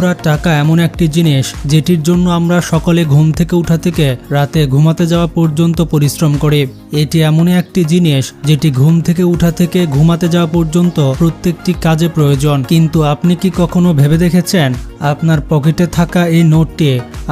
ধরা টাকা এমন একটি জিনিস যেটির জন্য আমরা সকলে ঘুম থেকে উঠা থেকে রাতে ঘুমাতে যাওয়া পর্যন্ত পরিশ্রম করি। এটি এমন একটি জিনিস যেটি ঘুম থেকে উঠা থেকে ঘুমাতে যাওয়া পর্যন্ত প্রত্যেকটি কাজে প্রয়োজন। কিন্তু আপনি কি কখনো ভেবে দেখেছেন আপনার পকেটে থাকা এই নোটটি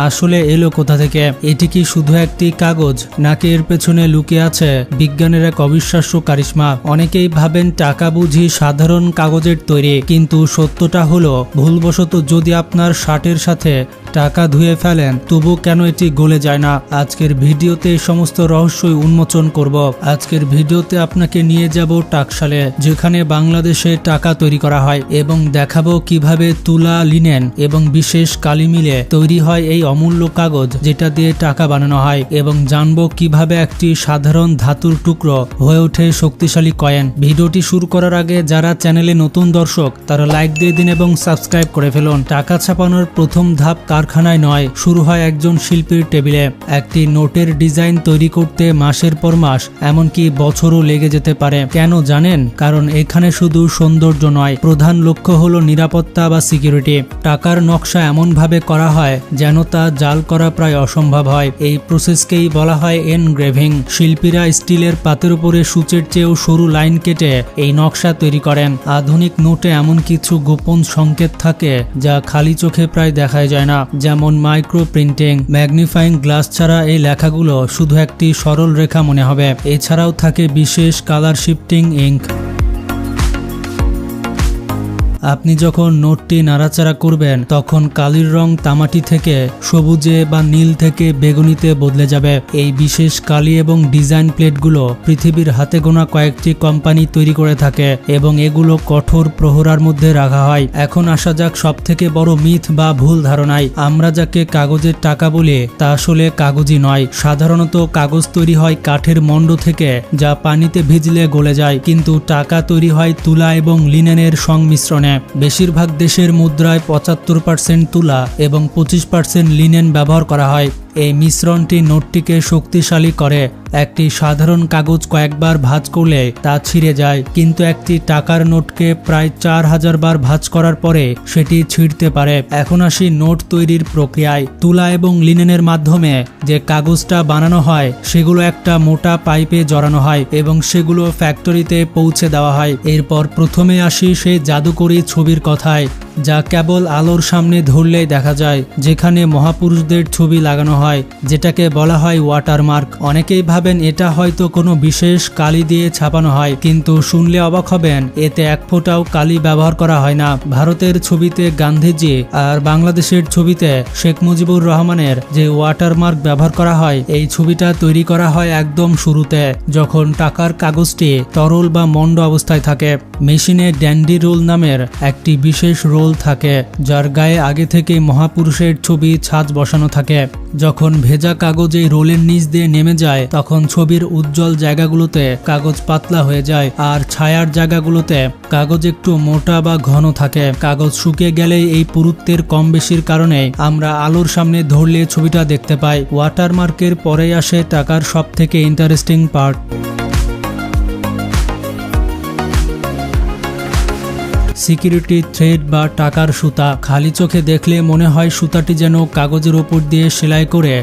আসলে এলো কোথা থেকে? এটি কি শুধু একটি কাগজ, নাকি এর পেছনে লুকিয়ে আছে বিজ্ঞানের এক অবিশ্বাস্য কারিশমা? অনেকেই ভাবেন টাকা বুঝি সাধারণ কাগজের তৈরি, কিন্তু সত্যটা হলো ভুলবশত যদি আপনার শার্টের সাথে টাকা ধুয়ে ফেলেন তবু কেন এটি গলে যায় না। আজকের ভিডিওতে এই সমস্ত রহস্যই উন্মোচন করব। আজকের ভিডিওতে আপনাকে নিয়ে যাব টাকশালে, যেখানে বাংলাদেশে টাকা তৈরি করা হয়, এবং দেখাবো কিভাবে তুলা, লিনেন এবং বিশেষ কালি মিলে তৈরি হয় এই অমূল্য কাগজ যেটা দিয়ে টাকা বানানো হয়, এবং জানবো কিভাবে একটি সাধারণ ধাতুর টুকরো হয়ে ওঠে শক্তিশালী কয়েন। ভিডিওটি শুরু করার আগে যারা চ্যানেলে নতুন দর্শক তারা লাইক দিয়ে দিন এবং সাবস্ক্রাইব করে ফেলুন। টাকা ছাপানোর প্রথম ধাপ কারখানায় নয়, শুরু হয় একজন শিল্পীর টেবিলে। একটি নোটের ডিজাইন তৈরি করতে মাসের পর মাস, এমনকি বছরও লেগে যেতে পারে। কেন জানেন? কারণ এখানে শুধু সৌন্দর্য নয়, প্রধান লক্ষ্য হলো নিরাপত্তা বা সিকিউরিটি। টাকার নকশা এমনভাবে করা হয় যেন তা জাল করা প্রায় অসম্ভব হয়। এই প্রসেসকেই বলা হয় এনগ্রেভিং। শিল্পীরা স্টিলের পাতের উপরে সূচের চেয়েও সরু লাইন কেটে এই নকশা তৈরি করেন। আধুনিক নোটে এমন কিছু গোপন সংকেত থাকে যা খালি চোখে প্রায় দেখা যায় না, যেমন মাইক্রো প্রিন্টিং। ম্যাগনিফাইং গ্লাস ছাড়া এই লেখাগুলো শুধু একটি সরল রেখা মনে হবে। এছাড়াও থাকে বিশেষ কালার শিফটিং ইঙ্ক। আপনি যখন নোটটি নাড়াচাড়া করবেন তখন কালির রং তামাটি থেকে সবুজে বা নীল থেকে বেগুনিতে বদলে যাবে। এই বিশেষ কালি এবং ডিজাইন প্লেটগুলো পৃথিবীর হাতে গোনা কয়েকটি কোম্পানি তৈরি করে থাকে, এবং এগুলো কঠোর প্রহরার মধ্যে রাখা হয়। এখন আসা যাক সব থেকে বড় মিথ বা ভুল ধারণায়। আমরা যাকে কাগজের টাকা বলি তা আসলে কাগজই নয়। সাধারণত কাগজ তৈরি হয় কাঠের মণ্ড থেকে, যা পানিতে ভিজলে গলে যায়, কিন্তু টাকা তৈরি হয় তুলা এবং লিনেনের সংমিশ্রণে। বেশিরভাগ দেশের মুদ্রায় 75% তুলা এবং 25% লিনেন ব্যবহার করা হয়। এই মিশ্রণটি নোটটিকে শক্তিশালী করে। একটি সাধারণ কাগজ কয়েকবার ভাঁজ করলে তা ছিঁড়ে যায়, কিন্তু একটি টাকার নোটকে প্রায় 4000 বার ভাঁজ করার পরে সেটি ছিঁড়তে পারে। এখন আসি নোট তৈরির প্রক্রিয়ায়। তুলা এবং লিনেনের মাধ্যমে যে কাগজটা বানানো হয় সেগুলো একটা মোটা পাইপে জড়ানো হয় এবং সেগুলো ফ্যাক্টরিতে পৌঁছে দেওয়া হয়। এরপর প্রথমে আসি সেই জাদুকরী ছবির কথায়, যা কেবল আলোর সামনে ধরলেই দেখা যায়, যেখানে মহাপুরুষদের ছবি লাগানো হয়, যেটাকে বলা হয় ওয়াটারমার্ক। অনেকেই ভাবেন এটা হয়তো কোনো বিশেষ কালি দিয়ে ছাপানো হয়, কিন্তু শুনলে অবাক হবেন, এতে এক ফোঁটাও কালি ব্যবহার করা হয় না। ভারতের ছবিতে গান্ধীজি আর বাংলাদেশের ছবিতে শেখ মুজিবুর রহমানের যে ওয়াটারমার্ক ব্যবহার করা হয়, এই ছবিটা তৈরি করা হয় একদম শুরুতে, যখন টাকার কাগজটি তরল বা মন্ড অবস্থায় থাকে। মেশিনে ড্যান্ডি রোল নামের একটি বিশেষ রোল থাকে, যার গায়ে আগে থেকে মহাপুরুষের ছবি ছাঁচ বসানো থাকে। যখন ভেজা কাগজ এই রোলের নিচ দিয়ে নেমে যায় তখন ছবির উজ্জ্বল জায়গাগুলোতে কাগজ পাতলা হয়ে যায়, আর ছায়ার জায়গাগুলোতে কাগজ একটু মোটা বা ঘন থাকে। কাগজ শুকিয়ে গেলেই এই পুরুত্বের কম বেশির কারণে আমরা আলোর সামনে ধরলে ছবিটা দেখতে পাই। ওয়াটারমার্কের পরেই আসে টাকার সব থেকে ইন্টারেস্টিং পার্ট। সিকিউরিটি থ্রেড বা টাকার সুতা। খালি চোখে দেখলে মনে হয় সুতাটি যেন কাগজের ওপর দিয়ে সেলাই করে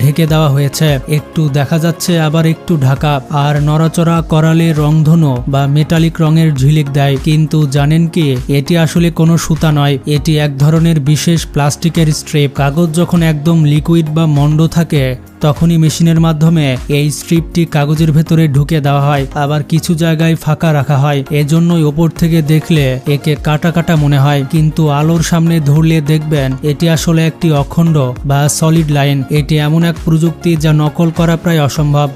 ঢেকে দেওয়া হয়েছে। একটু দেখা যাচ্ছে, আবার একটু ঢাকা, আর নড়াচড়া করালে রংধনু বা মেটালিক রঙের ঝিলিক দেয়। কিন্তু জানেন কি, এটি আসলে কোনো সুতা নয়, এটি এক ধরনের বিশেষ প্লাস্টিকের স্ট্রিপ। কাগজ যখন একদম লিকুইড বা মন্ড থাকে তখনই মেশিনের মাধ্যমে এই স্ট্রিপটি কাগজের ভেতরে ঢুকে দেওয়া হয়, আবার কিছু জায়গায় ফাঁকা রাখা হয়। এজন্যই ওপর থেকে দেখলে একে কাটা কাটা মনে হয়, কিন্তু আলোর সামনে ধরলে দেখবেন এটি আসলে একটি অখণ্ড বা সলিড লাইন। এটি এমন এক প্রযুক্তি যা নকল করা প্রায় অসম্ভব।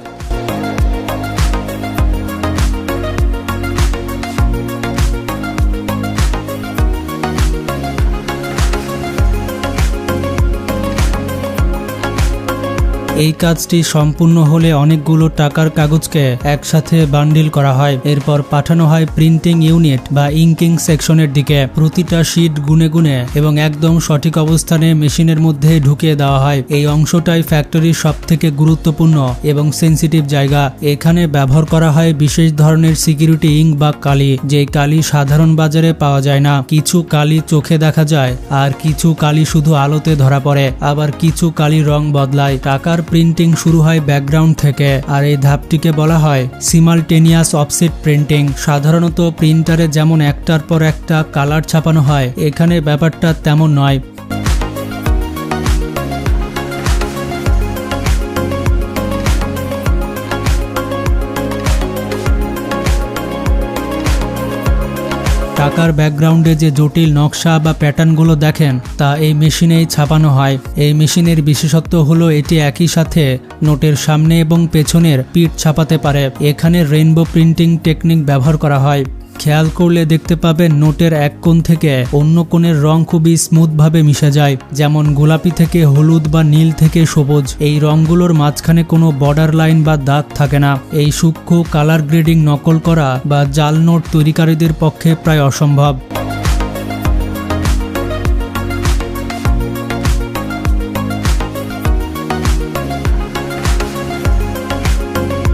এই কাজটি সম্পূর্ণ হলে অনেকগুলো টাকার কাগজকে একসাথে বান্ডিল করা হয়, এরপর পাঠানো হয় প্রিন্টিং ইউনিট বা ইঙ্কিং সেকশনের দিকে। প্রতিটা শীট গুনে গুনে এবং একদম সঠিক অবস্থানে মেশিনের মধ্যে ঢুকিয়ে দেওয়া হয়। এই অংশটাই ফ্যাক্টরির সবথেকে গুরুত্বপূর্ণ এবং সেন্সিটিভ জায়গা। এখানে ব্যবহার করা হয় বিশেষ ধরনের সিকিউরিটি ইঙ্ক বা কালি, যে কালি সাধারণ বাজারে পাওয়া যায় না। কিছু কালি চোখে দেখা যায়, আর কিছু কালি শুধু আলোতে ধরা পড়ে, আবার কিছু কালি রং বদলায়। টাকার প্রিন্টিং শুরু হয় ব্যাকগ্রাউন্ড থেকে, আর এই ধাপটিকে বলা হয় সিমালটেনিয়াস অফসেট প্রিন্টিং। সাধারণত প্রিন্টারে যেমন একটার পর একটা কালার ছাপানো হয়, এখানে ব্যাপারটা তেমন নয়। টাকার ব্যাকগ্রাউন্ডে যে জটিল নকশা বা প্যাটার্নগুলো দেখেন, তা এই মেশিনেই ছাপানো হয়। এই মেশিনের বিশেষত্ব হলো এটি একই সাথে নোটের সামনে এবং পেছনের পিঠ ছাপাতে পারে। এখানে রেইনবো প্রিন্টিং টেকনিক ব্যবহার করা হয়। খেয়াল করলে দেখতে পাবেন নোটের এক কোণ থেকে অন্য কোণের রং খুবই স্মুথভাবে মিশে যায়, যেমন গোলাপি থেকে হলুদ বা নীল থেকে সবুজ। এই রংগুলোর মাঝখানে কোনো বর্ডার লাইন বা দাগ থাকে না। এই সূক্ষ্ম কালার গ্রেডিং নকল করা বা জাল নোট তৈরিকারীদের পক্ষে প্রায় অসম্ভব।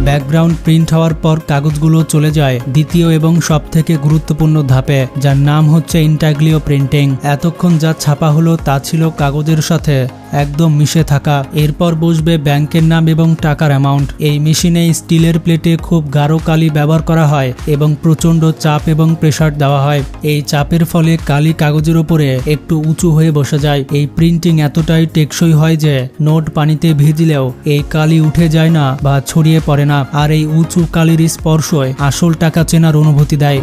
ব্যাকগ্রাউন্ড প্রিন্ট হওয়ার পর কাগজগুলো চলে যায় দ্বিতীয় এবং সবথেকে গুরুত্বপূর্ণ ধাপে, যার নাম হচ্ছে ইন্টাগ্লিও প্রিন্টিং। এতক্ষণ যা ছাপা হলো তা ছিল কাগজের সাথে একদম মিশে থাকা। এরপর বসবে ব্যাংকের নাম এবং টাকার অ্যামাউন্ট। এই মেশিনে স্টিলের প্লেটে খুব গাঢ় কালি ব্যবহার করা হয় এবং প্রচণ্ড চাপ এবং প্রেসার দেওয়া হয়। এই চাপের ফলে কালি কাগজের উপরে একটু উঁচু হয়ে বসে যায়। এই প্রিন্টিং এতটাই টেকসই হয় যে নোট পানিতে ভিজলেও এই কালি উঠে যায় না বা ছড়িয়ে পড়ে না। আর এই উঁচু কালির স্পর্শয় আসল টাকা চেনার অনুভূতি দেয়।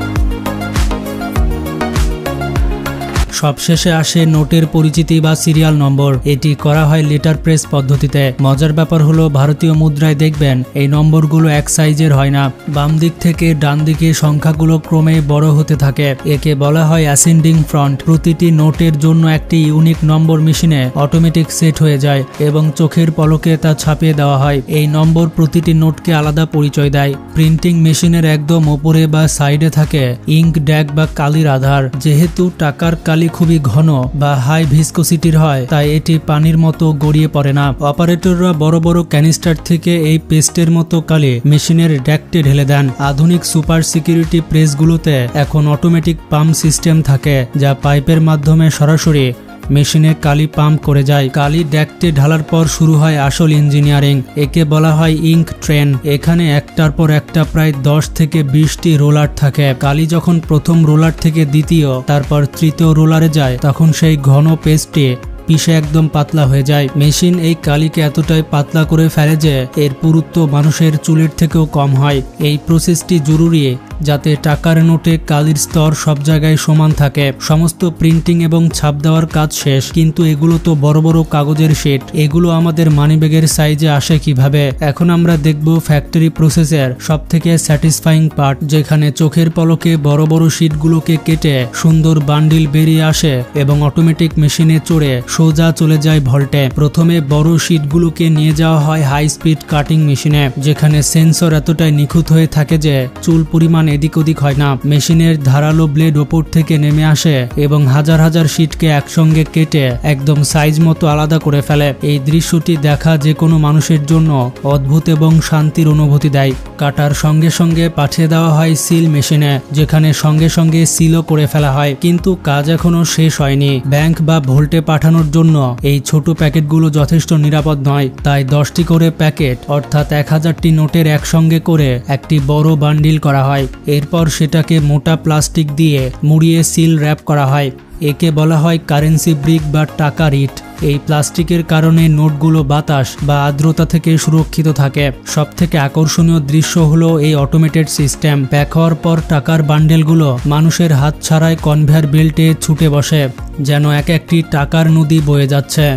সবশেষে আসে নোটের পরিচিতি বা সিরিয়াল নম্বর। এটি করা হয় লেটার প্রেস পদ্ধতিতে। মজার ব্যাপার হলো ভারতীয় মুদ্রায় দেখবেন এই নম্বরগুলো এক সাইজের হয় না। বাম দিক থেকে ডান দিকে সংখ্যাগুলো ক্রমে বড় হতে থাকে। একে বলা হয় অ্যাসেন্ডিং ফ্রন্ট। প্রতিটি নোটের জন্য একটি ইউনিক নম্বর মেশিনে অটোমেটিক সেট হয়ে যায় এবং চোখের পলকে তা ছাপিয়ে দেওয়া হয়। এই নম্বর প্রতিটি নোটকে আলাদা পরিচয় দেয়। প্রিন্টিং মেশিনের একদম ওপরে বা সাইডে থাকে ইঙ্ক ড্যাগ বা কালির আধার। যেহেতু টাকার কালি খুবই ঘন বা হাই ভিসকোসিটির হয়, তাই এটি পানির মতো গড়িয়ে পড়ে না। অপারেটররা বড় বড় ক্যানিস্টার থেকে এই পেস্টের মতো কালি মেশিনের ড্যাকটে ঢেলে দেন। আধুনিক সুপার সিকিউরিটি প্রেসগুলোতে এখন অটোমেটিক পাম্প সিস্টেম থাকে, যা পাইপের মাধ্যমে সরাসরি মেশিনে কালি পাম্প করে যায়। কালি ড্যাকটে ঢালার পর শুরু হয় আসল ইঞ্জিনিয়ারিং। একে বলা হয় ইঙ্ক ট্রেন। এখানে একটার পর একটা প্রায় 10 থেকে 20টি রোলার থাকে। কালি যখন প্রথম রোলার থেকে দ্বিতীয়, তারপর তৃতীয় রোলারে যায়, তখন সেই ঘন পেস্টটি পিষে একদম পাতলা হয়ে যায়। মেশিন এই কালিকে এতটাই পাতলা করে ফেলে যে এর পুরুত্ব মানুষের চুলের থেকেও কম হয়। এই প্রসেসটি জরুরি যাতে টাকার নোটে কালির স্তর সব জায়গায় সমান থাকে। সমস্ত প্রিন্টিং এবং ছাপ দেওয়ার কাজ শেষ, কিন্তু এগুলো তো বড় বড় কাগজের শিট। এগুলো আমাদের মানিব্যাগের সাইজে আসে কিভাবে? এখন আমরা দেখব ফ্যাক্টরি প্রসেসের সব থেকে স্যাটিসফাইং পার্ট, যেখানে চোখের পলকে বড় বড় শিটগুলোকে কেটে সুন্দর বান্ডিল বেরিয়ে আসে এবং অটোমেটিক মেশিনে চড়ে সোজা চলে যায় ভল্টে। প্রথমে বড় শিটগুলোকে নিয়ে যাওয়া হয় হাই স্পিড কাটিং মেশিনে, যেখানে সেন্সর এতটাই নিখুঁত হয়ে থাকে যে চুল পরিমাণ এদিক ওদিক হয় না। মেশিনের ধারালো ব্লেড ওপর থেকে নেমে আসে এবং হাজার হাজার শিটকে একসঙ্গে কেটে একদম সাইজ মতো আলাদা করে ফেলে। এই দৃশ্যটি দেখা যে কোনো মানুষের জন্য অদ্ভুত এবং শান্তির অনুভূতি দেয়। কাটার সঙ্গে সঙ্গে পাঠিয়ে দেওয়া হয় সিল মেশিনে, যেখানে সঙ্গে সঙ্গে সিলও করে ফেলা হয়। কিন্তু কাজ এখনো শেষ হয়নি। ব্যাংক বা ভোল্টে পাঠানোর জন্য এই ছোট প্যাকেটগুলো যথেষ্ট নিরাপদ নয়, তাই 10টি করে প্যাকেট অর্থাৎ 1000টি নোটের একসঙ্গে করে একটি বড় বান্ডিল করা হয়। এরপর সেটাকে মোটা প্লাস্টিক দিয়ে মুড়িয়ে সিল র্যাপ করা হয়। একে বলা হয় কারেন্সি ব্রিক বা টাকা রিট। এই প্লাস্টিকের কারণে নোটগুলো বাতাস বা আর্দ্রতা থেকে সুরক্ষিত থাকে। সবথেকে আকর্ষণীয় দৃশ্য হলো এই অটোমেটেড সিস্টেম। প্যাক হওয়ার পর টাকার বান্ডেলগুলো মানুষের হাত ছাড়াই কনভেয়ার বেল্টে ছুটে বসে, যেন এক একটি টাকার নদী বয়ে যাচ্ছে।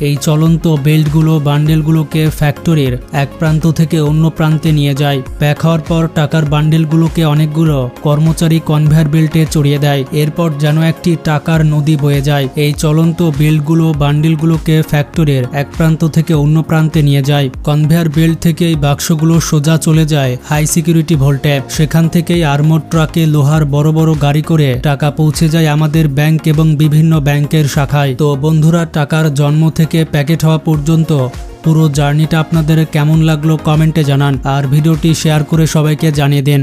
এই চলন্ত বেল্টগুলো বান্ডেলগুলোকে ফ্যাক্টরির এক প্রান্ত থেকে অন্য প্রান্তে নিয়ে যায়। প্যাক হওয়ার পর টাকার বান্ডেলগুলোকে অনেকগুলো কর্মচারী কনভেয়ার বেল্টে চড়িয়ে দেয়। এরপর যেন একটি টাকার নদী বয়ে যায়। এই চলন্ত বেল্টগুলো বান্ডেলগুলোকে ফ্যাক্টরির এক প্রান্ত থেকে অন্য প্রান্তে নিয়ে যায়। কনভেয়ার বেল্ট থেকে এই বাক্সগুলো সোজা চলে যায় হাই সিকিউরিটি ভল্টে। সেখান থেকেই আর্মোড ট্রাকে লোহার বড় বড় গাড়ি করে টাকা পৌঁছে যায় আমাদের ব্যাংক এবং বিভিন্ন ব্যাংকের শাখায়। তো বন্ধুরা, টাকার জন্ম থেকে প্যাকেট হওয়া পর্যন্ত পুরো জার্নিটা আপনাদের কেমন লাগলো কমেন্টে জানান, আর ভিডিওটি শেয়ার করে সবাইকে জানিয়ে দিন।